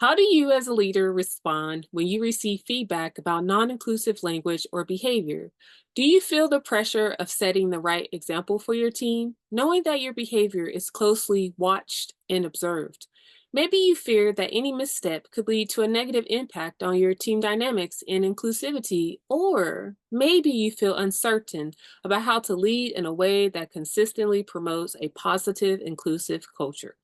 How do you as a leader respond when you receive feedback about non-inclusive language or behavior? Do you feel the pressure of setting the right example for your team, knowing that your behavior is closely watched and observed? Maybe you fear that any misstep could lead to a negative impact on your team dynamics and inclusivity, or maybe you feel uncertain about how to lead in a way that consistently promotes a positive, inclusive culture.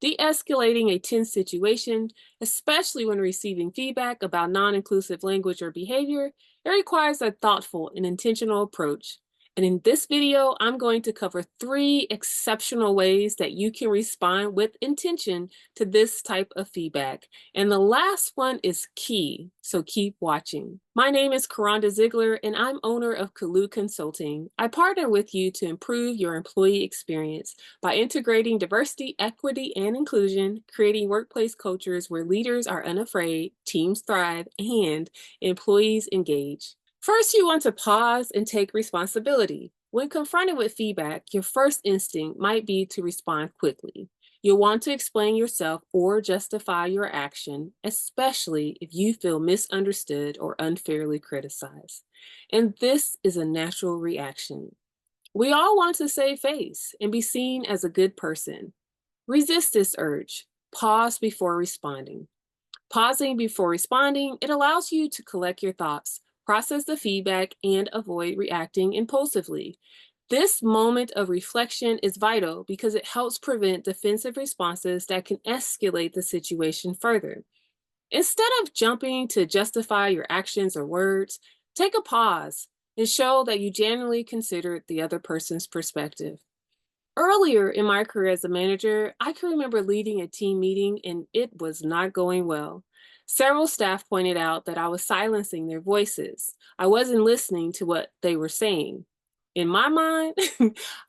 De-escalating a tense situation, especially when receiving feedback about non-inclusive language or behavior, it requires a thoughtful and intentional approach. And in this video, I'm going to cover 3 exceptional ways that you can respond with intention to this type of feedback. And the last one is key, so keep watching. My name is Karanda Ziegler, and I'm owner of Kalu Consulting. I partner with you to improve your employee experience by integrating diversity, equity, and inclusion, creating workplace cultures where leaders are unafraid, teams thrive, and employees engage. First, you want to pause and take responsibility. When confronted with feedback, your first instinct might be to respond quickly. You'll want to explain yourself or justify your action, especially if you feel misunderstood or unfairly criticized. And this is a natural reaction. We all want to save face and be seen as a good person. Resist this urge. Pause before responding. Pausing before responding, it allows you to collect your thoughts, process the feedback, and avoid reacting impulsively. This moment of reflection is vital because it helps prevent defensive responses that can escalate the situation further. Instead of jumping to justify your actions or words, take a pause and show that you genuinely considered the other person's perspective. Earlier in my career as a manager, I can remember leading a team meeting and it was not going well. Several staff pointed out that I was silencing their voices. I wasn't listening to what they were saying. In my mind,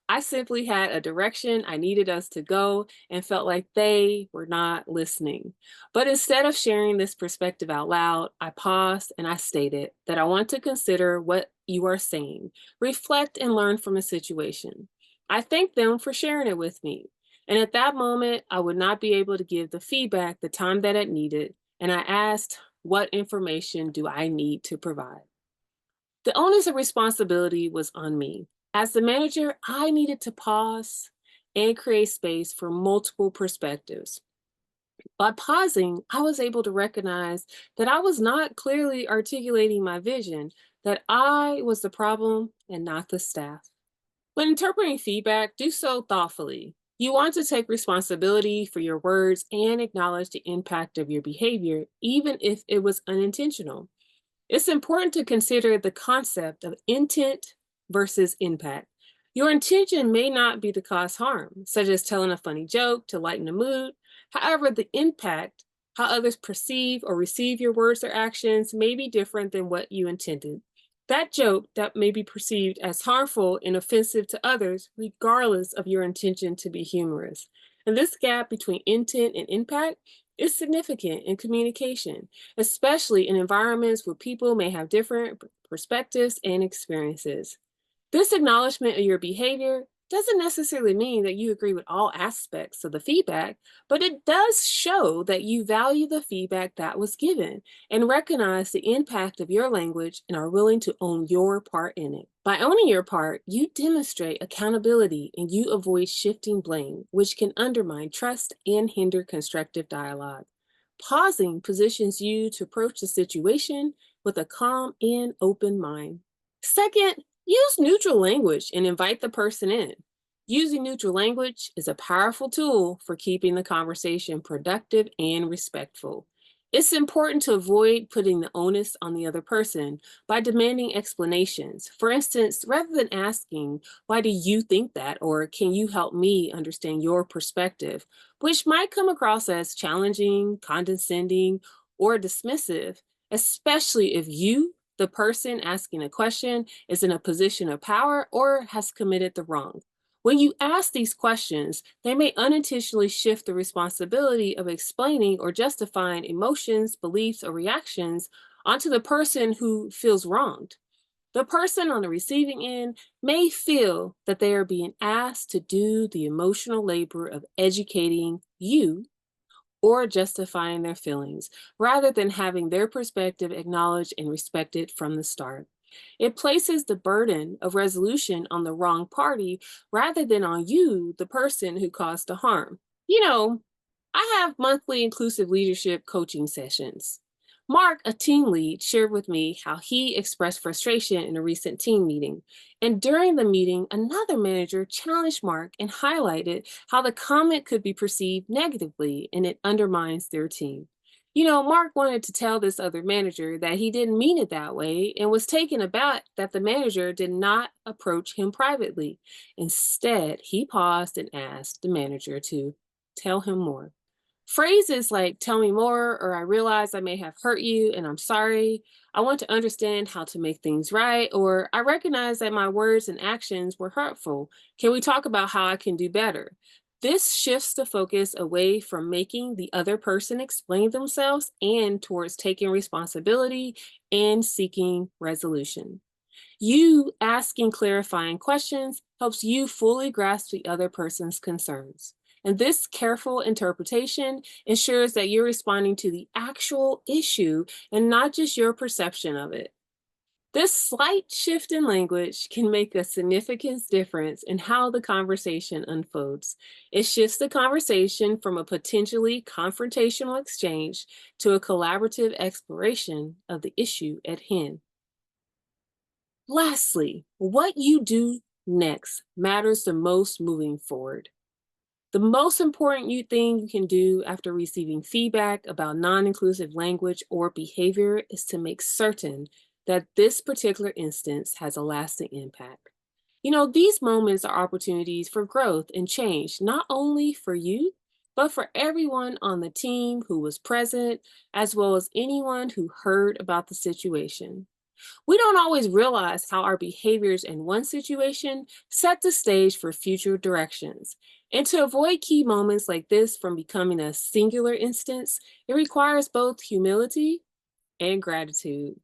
I simply had a direction I needed us to go and felt like they were not listening. But instead of sharing this perspective out loud, I paused and I stated that I want to consider what you are saying, reflect and learn from a situation. I thanked them for sharing it with me. And at that moment, I would not be able to give the feedback the time that it needed. And I asked, what information do I need to provide? The onus of responsibility was on me. As the manager, I needed to pause and create space for multiple perspectives. By pausing, I was able to recognize that I was not clearly articulating my vision, that I was the problem and not the staff. When interpreting feedback, do so thoughtfully. You want to take responsibility for your words and acknowledge the impact of your behavior, even if it was unintentional. It's important to consider the concept of intent versus impact. Your intention may not be to cause harm, such as telling a funny joke to lighten the mood. However, the impact, how others perceive or receive your words or actions, may be different than what you intended. That joke that may be perceived as harmful and offensive to others, regardless of your intention to be humorous. And this gap between intent and impact is significant in communication, especially in environments where people may have different perspectives and experiences. This acknowledgement of your behavior doesn't necessarily mean that you agree with all aspects of the feedback, but it does show that you value the feedback that was given and recognize the impact of your language and are willing to own your part in it. By owning your part, you demonstrate accountability and you avoid shifting blame, which can undermine trust and hinder constructive dialogue. Pausing positions you to approach the situation with a calm and open mind. Second, use neutral language and invite the person in. Using neutral language is a powerful tool for keeping the conversation productive and respectful. It's important to avoid putting the onus on the other person by demanding explanations. For instance, rather than asking, why do you think that? Or can you help me understand your perspective? Which might come across as challenging, condescending, or dismissive, especially if you, the person asking a question, is in a position of power or has committed the wrong. When you ask these questions, they may unintentionally shift the responsibility of explaining or justifying emotions, beliefs, or reactions onto the person who feels wronged. The person on the receiving end may feel that they are being asked to do the emotional labor of educating you or justifying their feelings, rather than having their perspective acknowledged and respected from the start. It places the burden of resolution on the wrong party rather than on you, the person who caused the harm. You know, I have monthly inclusive leadership coaching sessions. Mark, a team lead, shared with me how he expressed frustration in a recent team meeting. And during the meeting, another manager challenged Mark and highlighted how the comment could be perceived negatively and it undermines their team. Mark wanted to tell this other manager that he didn't mean it that way and was taken aback that the manager did not approach him privately. Instead, he paused and asked the manager to tell him more. Phrases like, tell me more, or I realize I may have hurt you and I'm sorry. I want to understand how to make things right, or I recognize that my words and actions were hurtful. Can we talk about how I can do better? This shifts the focus away from making the other person explain themselves and towards taking responsibility and seeking resolution. You asking clarifying questions helps you fully grasp the other person's concerns. And this careful interpretation ensures that you're responding to the actual issue and not just your perception of it. This slight shift in language can make a significant difference in how the conversation unfolds. It shifts the conversation from a potentially confrontational exchange to a collaborative exploration of the issue at hand. Lastly, what you do next matters the most moving forward. The most important thing you can do after receiving feedback about non inclusive language or behavior is to make certain that this particular instance has a lasting impact. These moments are opportunities for growth and change, not only for you, but for everyone on the team who was present, as well as anyone who heard about the situation. We don't always realize how our behaviors in one situation set the stage for future directions. And to avoid key moments like this from becoming a singular instance, it requires both humility and gratitude.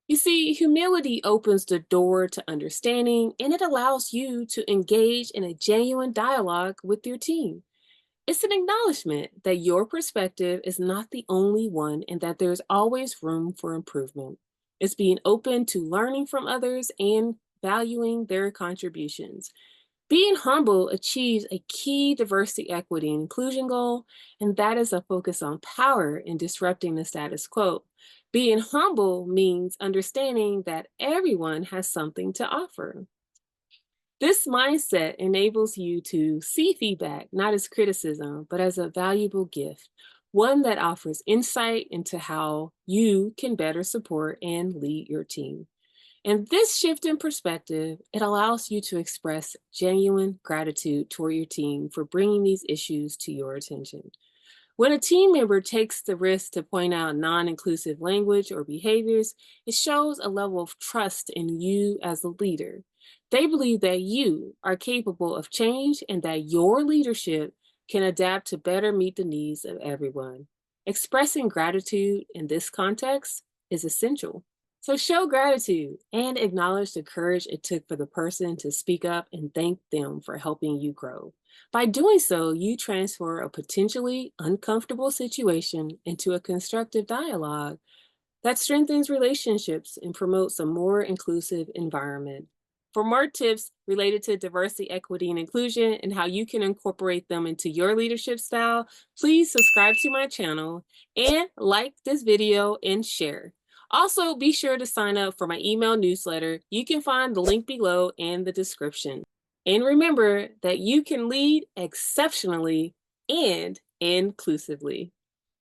You see, humility opens the door to understanding and it allows you to engage in a genuine dialogue with your team. It's an acknowledgement that your perspective is not the only one and that there's always room for improvement. It's being open to learning from others and valuing their contributions. Being humble achieves a key diversity, equity, and inclusion goal, and that is a focus on power in disrupting the status quo. Being humble means understanding that everyone has something to offer. This mindset enables you to see feedback not as criticism, but as a valuable gift, one that offers insight into how you can better support and lead your team. And this shift in perspective, it allows you to express genuine gratitude toward your team for bringing these issues to your attention. When a team member takes the risk to point out non inclusive language or behaviors, it shows a level of trust in you as a leader. They believe that you are capable of change and that your leadership can adapt to better meet the needs of everyone. Expressing gratitude in this context is essential. So show gratitude and acknowledge the courage it took for the person to speak up and thank them for helping you grow. By doing so, you transfer a potentially uncomfortable situation into a constructive dialogue that strengthens relationships and promotes a more inclusive environment. For more tips related to diversity, equity, and inclusion and how you can incorporate them into your leadership style, please subscribe to my channel and like this video and share. Also, be sure to sign up for my email newsletter. You can find the link below in the description. And remember that you can lead exceptionally and inclusively.